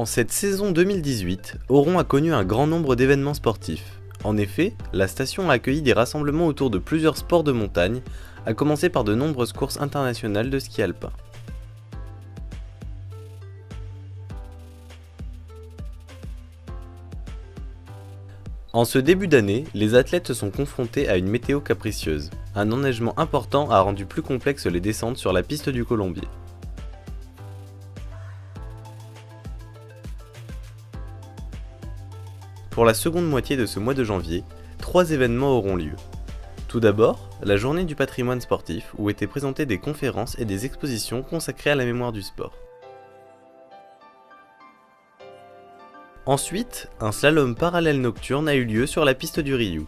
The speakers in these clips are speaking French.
En cette saison 2018, Oron a connu un grand nombre d'événements sportifs. En effet, la station a accueilli des rassemblements autour de plusieurs sports de montagne, à commencer par de nombreuses courses internationales de ski alpin. En ce début d'année, les athlètes se sont confrontés à une météo capricieuse. Un enneigement important a rendu plus complexes les descentes sur la piste du Colombier. Pour la seconde moitié de ce mois de janvier, 3 événements auront lieu. Tout d'abord, la journée du patrimoine sportif où étaient présentées des conférences et des expositions consacrées à la mémoire du sport. Ensuite, un slalom parallèle nocturne a eu lieu sur la piste du Rioux.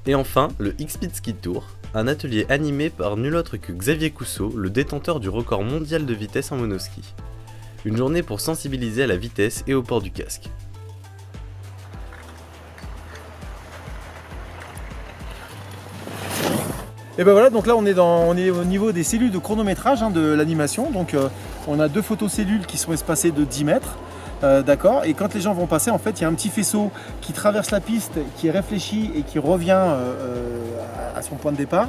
Et enfin, le X-Speed Ski Tour, un atelier animé par nul autre que Xavier Cousseau, le détenteur du record mondial de vitesse en monoski. Une journée pour sensibiliser à la vitesse et au port du casque. Et ben voilà, donc là on est au niveau des cellules de chronométrage de l'animation. Donc on a 2 photocellules qui sont espacées de 10 mètres. D'accord. Et quand les gens vont passer, en fait, il y a un petit faisceau qui traverse la piste, qui est réfléchi et qui revient à son point de départ.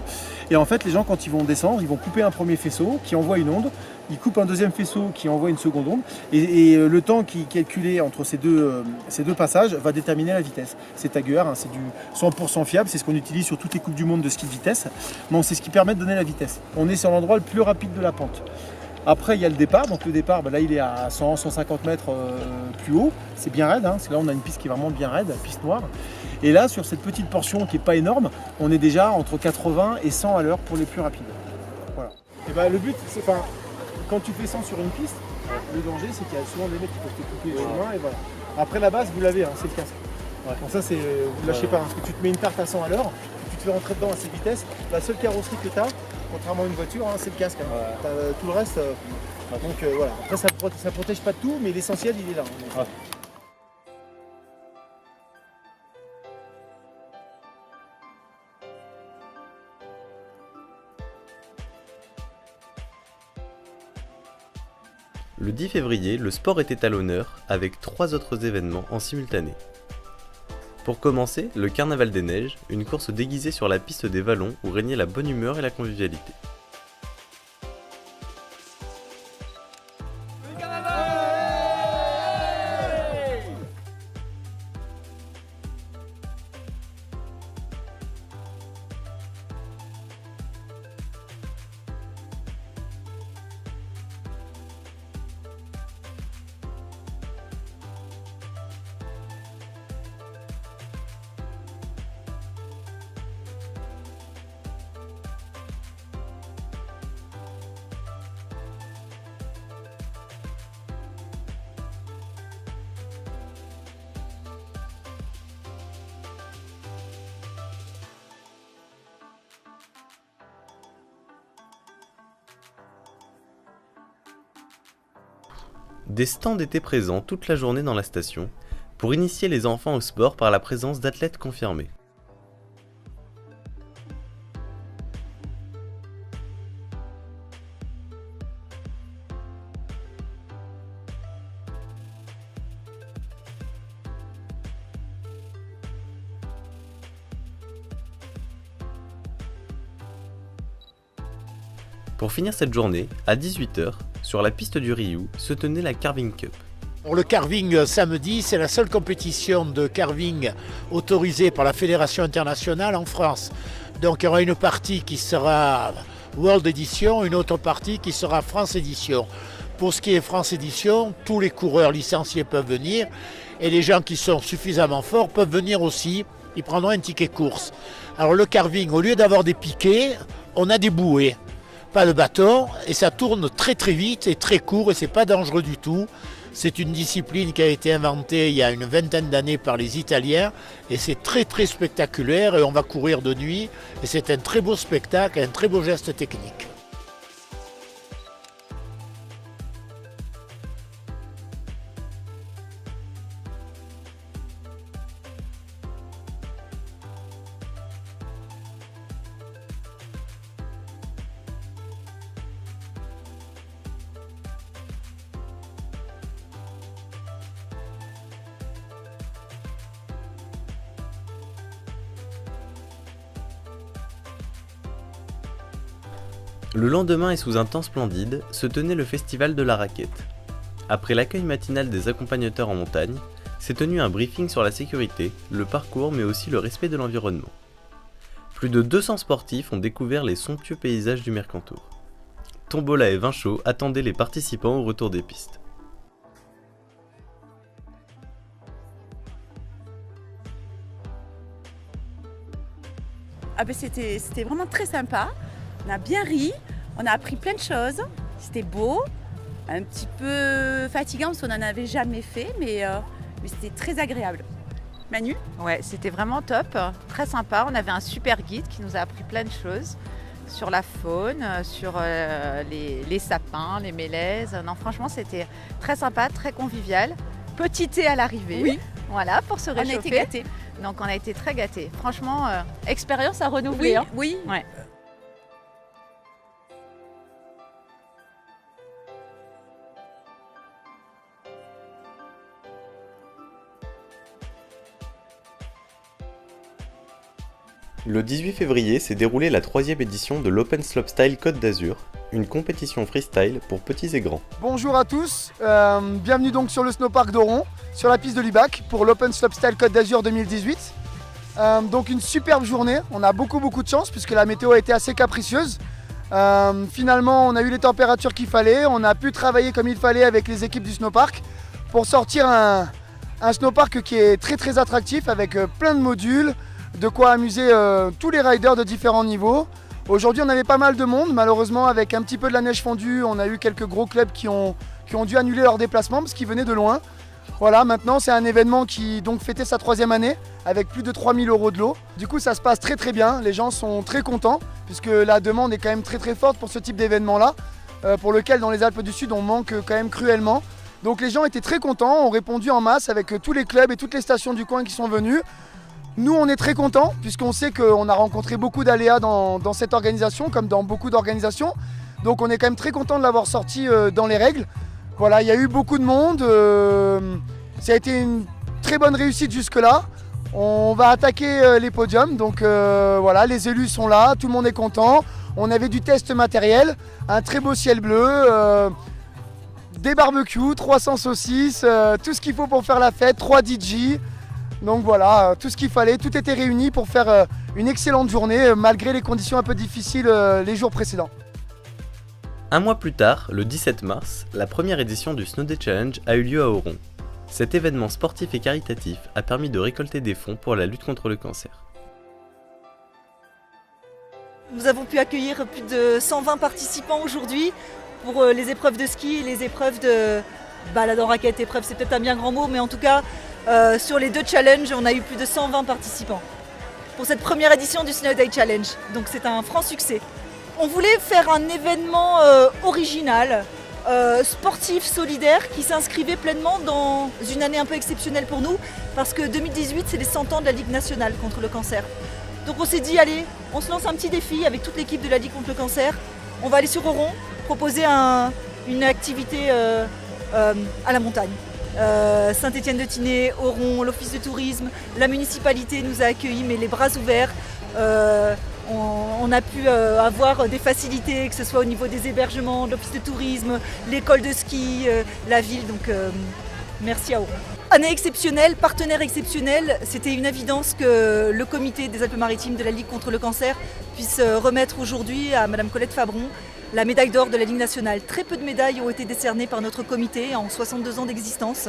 Et en fait, les gens, quand ils vont descendre, ils vont couper un premier faisceau qui envoie une onde. Ils coupent un deuxième faisceau qui envoie une seconde onde. Et le temps qui est calculé entre ces deux passages va déterminer la vitesse. C'est TAGER, c'est du 100% fiable. C'est ce qu'on utilise sur toutes les coupes du monde de ski de vitesse. Bon, c'est ce qui permet de donner la vitesse. On est sur l'endroit le plus rapide de la pente. Après, il y a le départ. Donc le départ, là, il est à 100-150 mètres plus haut. C'est bien raide. Parce que là, on a une piste qui est vraiment bien raide, piste noire. Et là, sur cette petite portion qui n'est pas énorme, on est déjà entre 80 et 100 à l'heure pour les plus rapides. Voilà. Et ben, le but, c'est quand tu fais 100 sur une piste, le danger, c'est qu'il y a souvent des mecs qui peuvent te couper le chemin. Et voilà. Après, la base, vous l'avez, c'est le casque. Ouais. Donc ça, vous ne lâchez pas. Parce que tu te mets une tarte à 100 à l'heure, tu te fais rentrer dedans à cette vitesse. La seule carrosserie que tu as, contrairement à une voiture, c'est le casque. Ouais. Tout le reste, donc voilà. Après, ça protège pas de tout, mais l'essentiel, il est là. Ouais. Le 10 février, le sport était à l'honneur avec 3 autres événements en simultané. Pour commencer, le Carnaval des Neiges, une course déguisée sur la piste des Vallons où régnait la bonne humeur et la convivialité. Des stands étaient présents toute la journée dans la station pour initier les enfants au sport par la présence d'athlètes confirmés. Pour finir cette journée, à 18h, sur la piste du Rioux, se tenait la Carving Cup. Pour le carving samedi, c'est la seule compétition de carving autorisée par la Fédération internationale en France. Donc il y aura une partie qui sera World Edition, une autre partie qui sera France Edition. Pour ce qui est France Edition, tous les coureurs licenciés peuvent venir et les gens qui sont suffisamment forts peuvent venir aussi. Ils prendront un ticket course. Alors le carving, au lieu d'avoir des piquets, on a des bouées. Pas de bâton, et ça tourne très très vite et très court et c'est pas dangereux du tout. C'est une discipline qui a été inventée il y a une vingtaine d'années par les Italiens et c'est très très spectaculaire et on va courir de nuit et c'est un très beau spectacle, un très beau geste technique. Le lendemain et sous un temps splendide, se tenait le festival de la raquette. Après l'accueil matinal des accompagnateurs en montagne, s'est tenu un briefing sur la sécurité, le parcours mais aussi le respect de l'environnement. Plus de 200 sportifs ont découvert les somptueux paysages du Mercantour. Tombola et vin chaud attendaient les participants au retour des pistes. Ah ben c'était vraiment très sympa. On a bien ri, on a appris plein de choses. C'était beau, un petit peu fatigant parce qu'on n'en avait jamais fait, mais c'était très agréable. Manu? Ouais, c'était vraiment top, très sympa. On avait un super guide qui nous a appris plein de choses sur la faune, sur les sapins, les mélèzes. Non, franchement, c'était très sympa, très convivial. Petit thé à l'arrivée, Oui. Voilà, pour se réchauffer. On a été gâtés. Donc on a été très gâtés. Franchement, expérience à Oui, renouveler. Hein. oui. Ouais. Le 18 février s'est déroulée la 3e édition de l'Open Slopestyle Côte d'Azur, une compétition freestyle pour petits et grands. Bonjour à tous, bienvenue donc sur le snowpark d'Oron, sur la piste de Lubac pour l'Open Slopestyle Côte d'Azur 2018. Donc une superbe journée, on a beaucoup de chance puisque la météo a été assez capricieuse. Finalement on a eu les températures qu'il fallait, on a pu travailler comme il fallait avec les équipes du snowpark pour sortir un snowpark qui est très attractif avec plein de modules, de quoi amuser tous les riders de différents niveaux. Aujourd'hui on avait pas mal de monde, malheureusement avec un petit peu de la neige fondue, on a eu quelques gros clubs qui ont dû annuler leur déplacement parce qu'ils venaient de loin. Voilà, maintenant c'est un événement qui donc fêtait sa 3e année avec plus de 3000 € de lot. Du coup ça se passe très bien, les gens sont très contents puisque la demande est quand même très forte pour ce type d'événement là, pour lequel dans les Alpes du Sud on manque quand même cruellement. Donc les gens étaient très contents, ont répondu en masse avec tous les clubs et toutes les stations du coin qui sont venus. Nous on est très contents puisqu'on sait qu'on a rencontré beaucoup d'aléas dans cette organisation comme dans beaucoup d'organisations. Donc on est quand même très content de l'avoir sorti dans les règles. Voilà, il y a eu beaucoup de monde, ça a été une très bonne réussite jusque là. On va attaquer les podiums, donc voilà, les élus sont là, tout le monde est content. On avait du test matériel, un très beau ciel bleu, des barbecues, 300 saucisses, tout ce qu'il faut pour faire la fête, 3 DJ. Donc voilà, tout ce qu'il fallait, tout était réuni pour faire une excellente journée malgré les conditions un peu difficiles les jours précédents. Un mois plus tard, le 17 mars, la première édition du Snow Day Challenge a eu lieu à Oron. Cet événement sportif et caritatif a permis de récolter des fonds pour la lutte contre le cancer. Nous avons pu accueillir plus de 120 participants aujourd'hui pour les épreuves de ski et les épreuves de balade en raquette. Épreuve, c'est peut-être un bien grand mot, mais en tout cas, sur les 2 challenges, on a eu plus de 120 participants pour cette première édition du Snow Day Challenge. Donc c'est un franc succès. On voulait faire un événement original, sportif, solidaire, qui s'inscrivait pleinement dans une année un peu exceptionnelle pour nous, parce que 2018, c'est les 100 ans de la Ligue nationale contre le cancer. Donc on s'est dit, allez, on se lance un petit défi avec toute l'équipe de la Ligue contre le cancer. On va aller sur Oron, proposer une activité à la montagne. Saint-Étienne-de-Tinée, Oron, l'office de tourisme, la municipalité nous a accueillis, mais les bras ouverts. On a pu avoir des facilités, que ce soit au niveau des hébergements, de l'office de tourisme, l'école de ski, la ville, donc merci à Oron. Année exceptionnelle, partenaire exceptionnel, c'était une évidence que le comité des Alpes-Maritimes de la Ligue contre le cancer puisse remettre aujourd'hui à Madame Colette Fabron la médaille d'or de la Ligue nationale. Très peu de médailles ont été décernées par notre comité en 62 ans d'existence.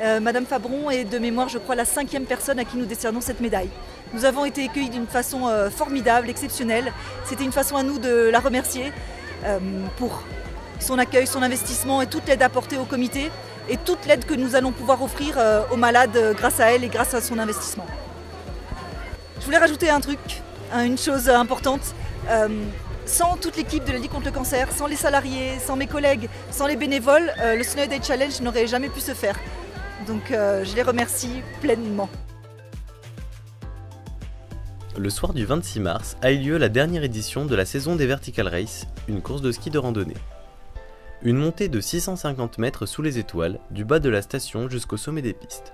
Madame Fabron est de mémoire, je crois, la 5e personne à qui nous décernons cette médaille. Nous avons été accueillis d'une façon formidable, exceptionnelle. C'était une façon à nous de la remercier pour son accueil, son investissement et toute l'aide apportée au comité et toute l'aide que nous allons pouvoir offrir aux malades grâce à elle et grâce à son investissement. Je voulais rajouter un truc, une chose importante. Sans toute l'équipe de la Ligue contre le cancer, sans les salariés, sans mes collègues, sans les bénévoles, le Snow Day Challenge n'aurait jamais pu se faire. Donc je les remercie pleinement. Le soir du 26 mars a eu lieu la dernière édition de la saison des Vertical Race, une course de ski de randonnée. Une montée de 650 mètres sous les étoiles, du bas de la station jusqu'au sommet des pistes.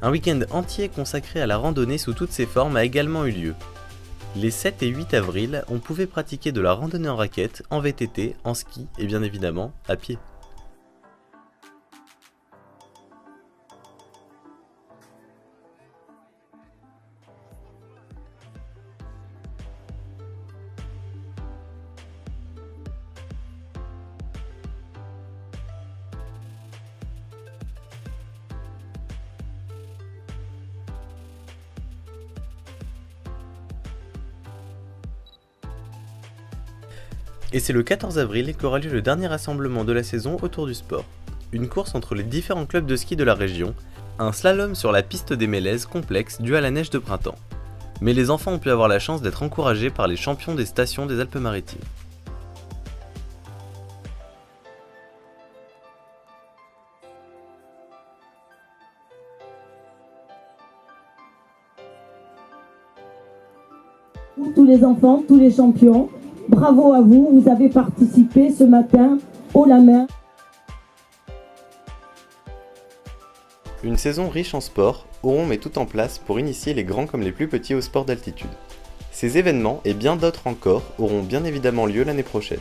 Un week-end entier consacré à la randonnée sous toutes ses formes a également eu lieu. Les 7 et 8 avril, on pouvait pratiquer de la randonnée en raquette, en VTT, en ski et bien évidemment à pied. Et c'est le 14 avril qu'aura lieu le dernier rassemblement de la saison autour du sport. Une course entre les différents clubs de ski de la région, un slalom sur la piste des Mélèzes complexe dû à la neige de printemps. Mais les enfants ont pu avoir la chance d'être encouragés par les champions des stations des Alpes-Maritimes. Tous les enfants, tous les champions, bravo à vous, vous avez participé ce matin haut la main. Une saison riche en sport, Auron met tout en place pour initier les grands comme les plus petits au sport d'altitude. Ces événements et bien d'autres encore auront bien évidemment lieu l'année prochaine.